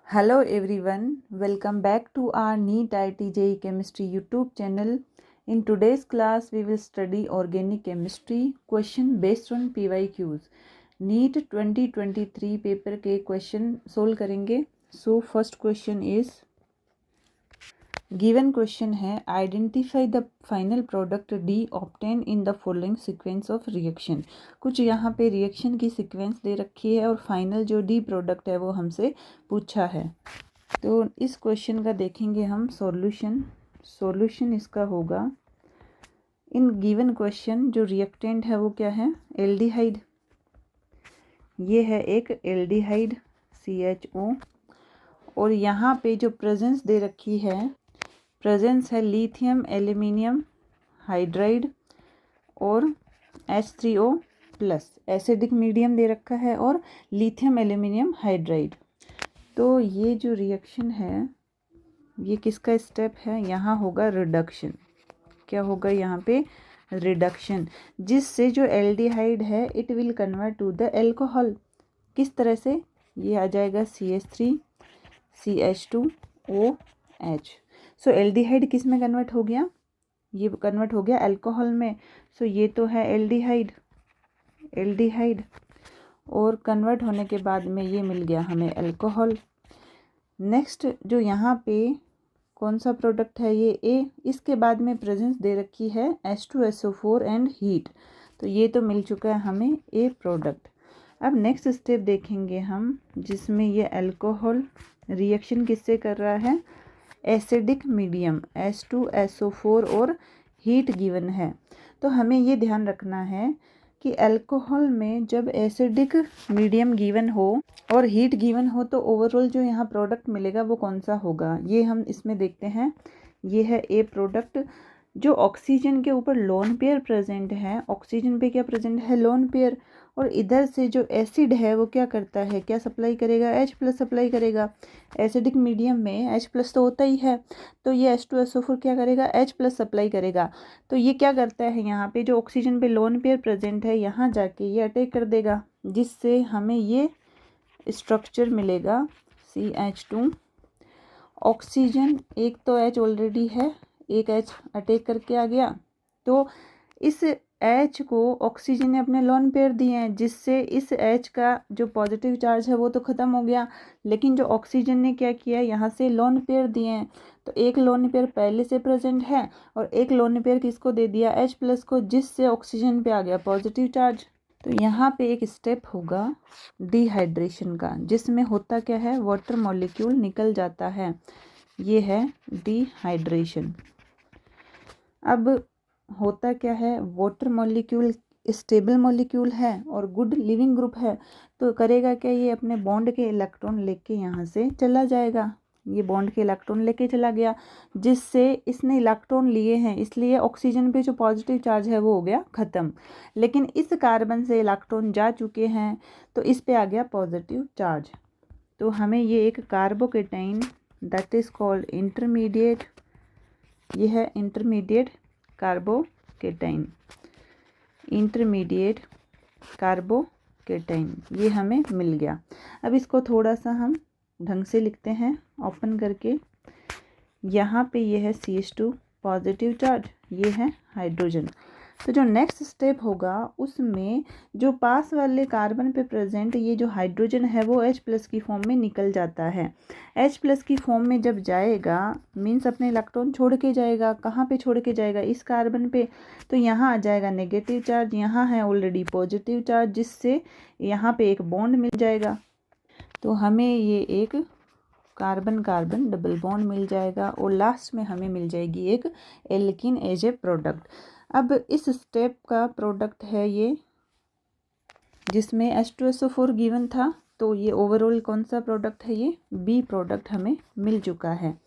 Hello everyone, welcome back to our NEET IIT JEE Chemistry YouTube channel. In today's class, we will study organic chemistry question based on PYQs. NEET 2023 paper के question solve करेंगे. So first question is given question है identify the final product D obtain in the following sequence of reaction. कुछ यहाँ पे reaction की sequence दे रखी है और फाइनल जो डी प्रोडक्ट है वो हमसे पूछा है. तो इस क्वेश्चन का देखेंगे हम सॉल्यूशन इसका होगा. इन गिवन क्वेश्चन जो रिएक्टेंट है वो क्या है, एल्डिहाइड. ये है एक एल्डिहाइड CHO और यहाँ पे जो प्रेजेंस दे रखी है, प्रेजेंस है लिथियम एल्यूमिनियम हाइड्राइड और H3O प्लस. एसिडिक मीडियम दे रखा है और लिथियम एल्यूमिनियम हाइड्राइड. तो ये जो रिएक्शन है ये किसका स्टेप है, यहाँ होगा रिडक्शन. क्या होगा यहाँ पे, रिडक्शन, जिससे जो एल्डिहाइड है it will convert to the alcohol. किस तरह से, ये आ जाएगा CH3 CH2OH. सो एल्डिहाइड किस में कन्वर्ट हो गया, ये कन्वर्ट हो गया अल्कोहल में. सो ये तो है एल्डिहाइड और कन्वर्ट होने के बाद में ये मिल गया हमें अल्कोहल. नेक्स्ट जो यहाँ पे कौन सा प्रोडक्ट है, ये ए. इसके बाद में प्रेजेंस दे रखी है H2SO4 एंड हीट. तो ये तो मिल चुका है हमें ए प्रोडक्ट. अब नेक्स्ट स्टेप देखेंगे हम, जिसमें ये अल्कोहल रिएक्शन किससे कर रहा है, एसिडिक मीडियम H2SO4 और हीट गिवन है. तो हमें ये ध्यान रखना है कि अल्कोहल में जब एसिडिक मीडियम गिवन हो और हीट गिवन हो तो ओवरऑल जो यहाँ प्रोडक्ट मिलेगा वो कौन सा होगा, ये हम इसमें देखते हैं. ये है ए प्रोडक्ट. जो ऑक्सीजन के ऊपर लोन पेयर प्रेजेंट है, ऑक्सीजन पे क्या प्रेजेंट है, लोन पेयर. और इधर से जो एसिड है वो क्या करता है, क्या सप्लाई करेगा, H+ सप्लाई करेगा. एसिडिक मीडियम में H+ तो होता ही है, तो ये H2SO4 क्या करेगा, H+ सप्लाई करेगा. तो ये क्या करता है, यहाँ पे जो ऑक्सीजन पे लोन पेयर प्रेजेंट है यहाँ जाके ये अटैक कर देगा, जिससे हमें ये स्ट्रक्चर मिलेगा CH2. ऑक्सीजन एक तो H ऑलरेडी है, एक H अटैक करके आ गया. तो इस H को ऑक्सीजन ने अपने लोन पेयर दिए हैं, जिससे इस H का जो पॉजिटिव चार्ज है वो तो ख़त्म हो गया. लेकिन जो ऑक्सीजन ने क्या किया, यहाँ से लोन पेयर दिए हैं. तो एक लोन पेयर पहले से प्रेजेंट है और एक लोन पेयर किसको दे दिया, H+ को, जिससे ऑक्सीजन पे आ गया पॉजिटिव चार्ज. तो यहाँ पे एक स्टेप होगा डिहाइड्रेशन का, जिसमें होता क्या है, वाटर मॉलिक्यूल निकल जाता है. ये है डिहाइड्रेशन. अब होता क्या है, वाटर मॉलिक्यूल स्टेबल मॉलिक्यूल है और गुड लिविंग ग्रुप है. तो करेगा क्या, ये अपने बॉन्ड के इलेक्ट्रॉन लेके यहाँ से चला जाएगा. ये बॉन्ड के इलेक्ट्रॉन लेके चला गया, जिससे इसने इलेक्ट्रॉन लिए हैं, इसलिए ऑक्सीजन पे जो पॉजिटिव चार्ज है वो हो गया ख़त्म. लेकिन इस कार्बन से इलेक्ट्रॉन जा चुके हैं तो इस पे आ गया पॉजिटिव चार्ज. तो हमें ये एक carbocation that is called intermediate, ये है इंटरमीडिएट कार्बोकेटाइन, इंटरमीडिएट कार्बोकेटाइन, ये हमें मिल गया. अब इसको थोड़ा सा हम ढंग से लिखते हैं ओपन करके. यहाँ पे ये है CH2 पॉजिटिव चार्ज, ये है हाइड्रोजन. तो जो नेक्स्ट स्टेप होगा उसमें जो पास वाले कार्बन पे प्रेजेंट ये जो हाइड्रोजन है वो H+ की फॉर्म में निकल जाता है. H+ की फॉर्म में जब जाएगा मीन्स अपने इलेक्ट्रॉन छोड़ के जाएगा. कहाँ पे छोड़ के जाएगा, इस कार्बन पे. तो यहाँ आ जाएगा नेगेटिव चार्ज, यहाँ है ऑलरेडी पॉजिटिव चार्ज, जिससे यहाँ पे एक बॉन्ड मिल जाएगा. तो हमें ये एक कार्बन कार्बन डबल बॉन्ड मिल जाएगा और लास्ट में हमें मिल जाएगी एक एल्कीन एज ए प्रोडक्ट. अब इस स्टेप का प्रोडक्ट है ये, जिसमें H2SO4 गिवन था. तो ये ओवरऑल कौन सा प्रोडक्ट है, ये बी प्रोडक्ट हमें मिल चुका है.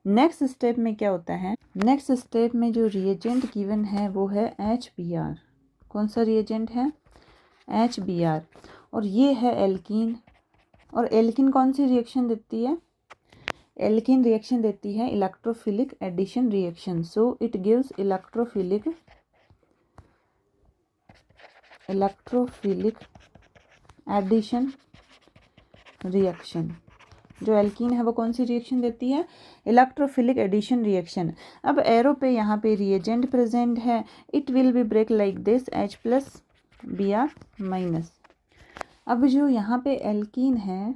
नेक्स्ट स्टेप में क्या होता है, नेक्स्ट स्टेप में जो रिएजेंट गिवन है वो है HBr. कौन सा रिएजेंट है, HBr. और ये है एल्कीन. और एल्कीन कौन सी रिएक्शन देती है, एल्कीन रिएक्शन देती है electrophilic addition reaction. So it gives electrophilic addition reaction. जो एल्कीन है वो कौन सी रिएक्शन देती है, इलेक्ट्रोफिलिक एडिशन रिएक्शन। अब एरो पे यहाँ पे रिएजेंट प्रेजेंट है, it will be break like this H+Br-। अब जो यहाँ पे एल्कीन है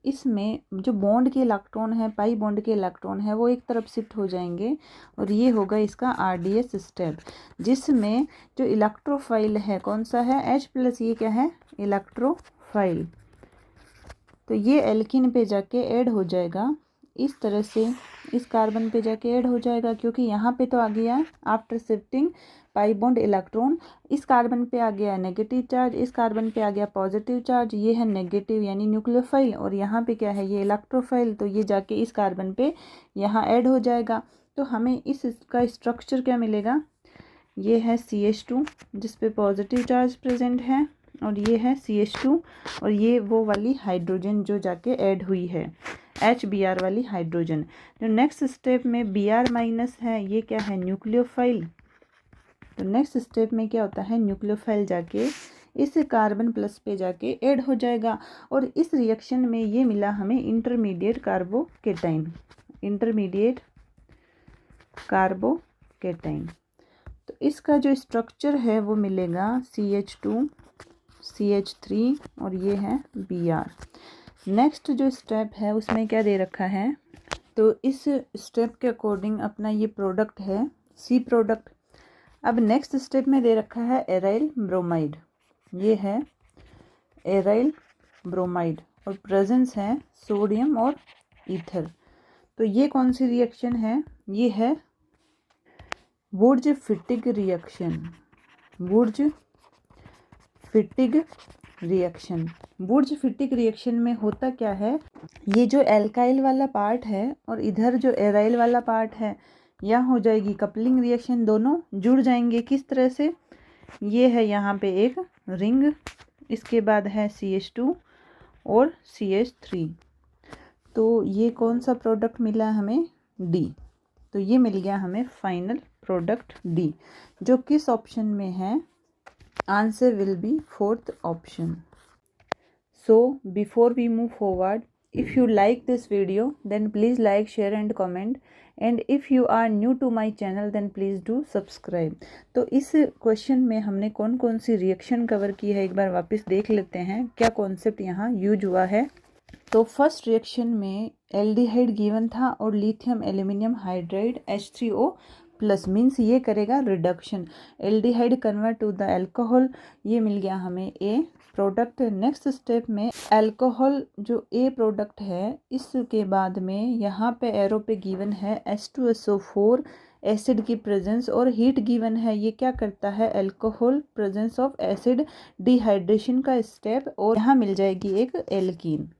इसमें जो बॉन्ड के इलेक्ट्रॉन है, पाई बॉन्ड के इलेक्ट्रॉन है वो एक तरफ शिफ्ट हो जाएंगे और ये होगा इसका RDS स्टेप, जिसमें जो इलेक्ट्रोफाइल है कौन सा है H+, ये क्या है इलेक्ट्रोफाइल। तो ये एल्कीन पे जाके ऐड हो जाएगा इस तरह से, इस कार्बन पे जाके ऐड हो जाएगा, क्योंकि यहाँ पे तो आ गया after shifting pi bond electron, इस कार्बन पे आ गया नेगेटिव चार्ज, इस कार्बन पे आ गया पॉजिटिव चार्ज, ये है नेगेटिव यानी न्यूक्लियोफाइल, और यहाँ पे क्या है ये इलेक्ट्रोफाइल, तो ये जाके इस कार्बन पे यहाँ ऐड हो जाएगा। तो हमें इसका स्ट्रक्चर क्या मिलेगा, ये है CH2 जिस पे पॉजिटिव चार्ज प्रेजेंट है, और ये है CH2 और ये वो वाली हाइड्रोजन जो जाके ऐड हुई है HBr वाली हाइड्रोजन। जो नेक्स्ट स्टेप में Br- है, ये क्या है न्यूक्लियोफाइल। तो नेक्स्ट स्टेप में क्या होता है, न्यूक्लियोफाइल जाके इस कार्बन प्लस पे जाके ऐड हो जाएगा, और इस रिएक्शन में ये मिला हमें इंटरमीडिएट कार्बोकेटाइन, इंटरमीडिएट कार्बोकेटाइन। तो इसका जो स्ट्रक्चर है वो मिलेगा CH2 CH3 और ये है Br। नेक्स्ट जो स्टेप है उसमें क्या दे रखा है, तो इस स्टेप के अकॉर्डिंग अपना ये प्रोडक्ट है C प्रोडक्ट। अब नेक्स्ट स्टेप में दे रखा है एराइल ब्रोमाइड, ये है एराइल ब्रोमाइड और प्रेजेंस है सोडियम और ईथर। तो ये कौन सी रिएक्शन है, ये है वुर्ज-फिटिग रिएक्शन, वुर्ज-फिटिग रिएक्शन। वुर्ज-फिटिग रिएक्शन में होता क्या है, ये जो एल्काइल वाला पार्ट है और इधर जो एराइल वाला पार्ट है, यहाँ हो जाएगी कपलिंग रिएक्शन, दोनों जुड़ जाएंगे। किस तरह से, ये है यहाँ पे एक रिंग, इसके बाद है CH2 और CH3, तो ये कौन सा प्रोडक्ट मिला हमें D। तो ये मिल गया हमें फाइनल प्रोडक्ट D, जो किस ऑप्शन में है, answer will be 4th option. So before we move forward, if you like this video then please like, share and comment, and if you are new to my channel then please do subscribe। तो इस question में हमने कौन कौन सी reaction cover की है एक बार वापस देख लेते हैं, क्या कॉन्सेप्ट यहाँ यूज हुआ है। तो फर्स्ट रिएक्शन में एल्डिहाइड गिवन था और lithium aluminium hydride H3O plus, means ये करेगा reduction, aldehyde convert to the alcohol, ये मिल गया हमें A प्रोडक्ट। नेक्स्ट स्टेप में अल्कोहल जो A प्रोडक्ट है, इसके बाद में यहाँ पे एरो पे गिवन है H2SO4 एसिड की प्रेजेंस और हीट गिवन है, ये क्या करता है alcohol presence of acid dehydration का स्टेप, और यहाँ मिल जाएगी एक एल्कीन।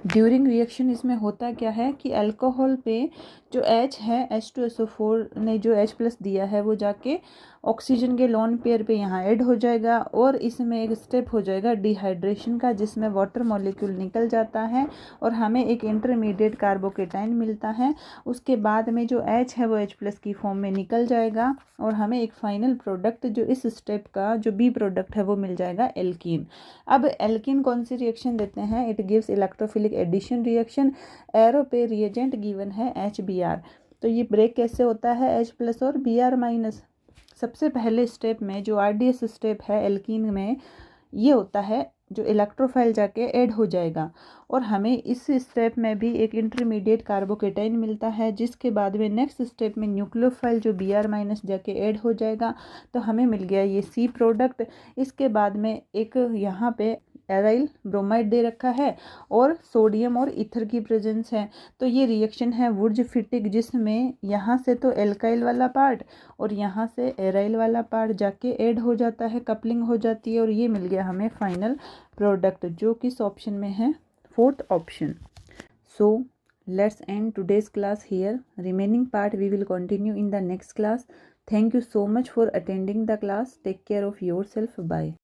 ड्यूरिंग रिएक्शन इसमें होता क्या है कि अल्कोहल पे जो H है H2SO4 ने जो H+ दिया है वो जाके ऑक्सीजन के लोन पेयर पे यहाँ ऐड हो जाएगा, और इसमें एक स्टेप हो जाएगा डिहाइड्रेशन का, जिसमें वाटर मॉलिक्यूल निकल जाता है और हमें एक इंटरमीडिएट कार्बोकेटाइन मिलता है। उसके बाद में जो H है वो H+ की फॉर्म में निकल जाएगा और हमें एक फाइनल प्रोडक्ट जो इस स्टेप का जो B प्रोडक्ट है वो मिल जाएगा एल्कीन। अब एल्कीन कौन सी रिएक्शन देते हैं, it gives electrophilic addition reaction, arrow पे रिएजेंट गिवन है HBr। तो ये ब्रेक कैसे होता है H+ और Br-। सबसे पहले स्टेप में जो RDS स्टेप है एल्कीन में, ये होता है जो इलेक्ट्रोफाइल जाके ऐड हो जाएगा, और हमें इस स्टेप में भी एक इंटरमीडिएट कार्बोकेटाइन मिलता है, जिसके बाद में नेक्स्ट स्टेप में न्यूक्लियोफाइल जो Br- जाके ऐड हो जाएगा, तो हमें मिल गया ये C प्रोडक्ट। इसके बाद में एक यहाँ पे एराइल ब्रोमाइड दे रखा है और सोडियम और ईथर की प्रेजेंस है, तो ये रिएक्शन है वुर्ज-फिटिग, जिसमें यहाँ से तो एल्काइल वाला पार्ट और यहाँ से एराइल वाला पार्ट जाके ऐड हो जाता है, कपलिंग हो जाती है, और ये मिल गया हमें फाइनल प्रोडक्ट, जो किस ऑप्शन में है 4th option. So let's end today's class here, remaining part we will continue in the next class. Thank you so much for attending the class, take care of your self, bye.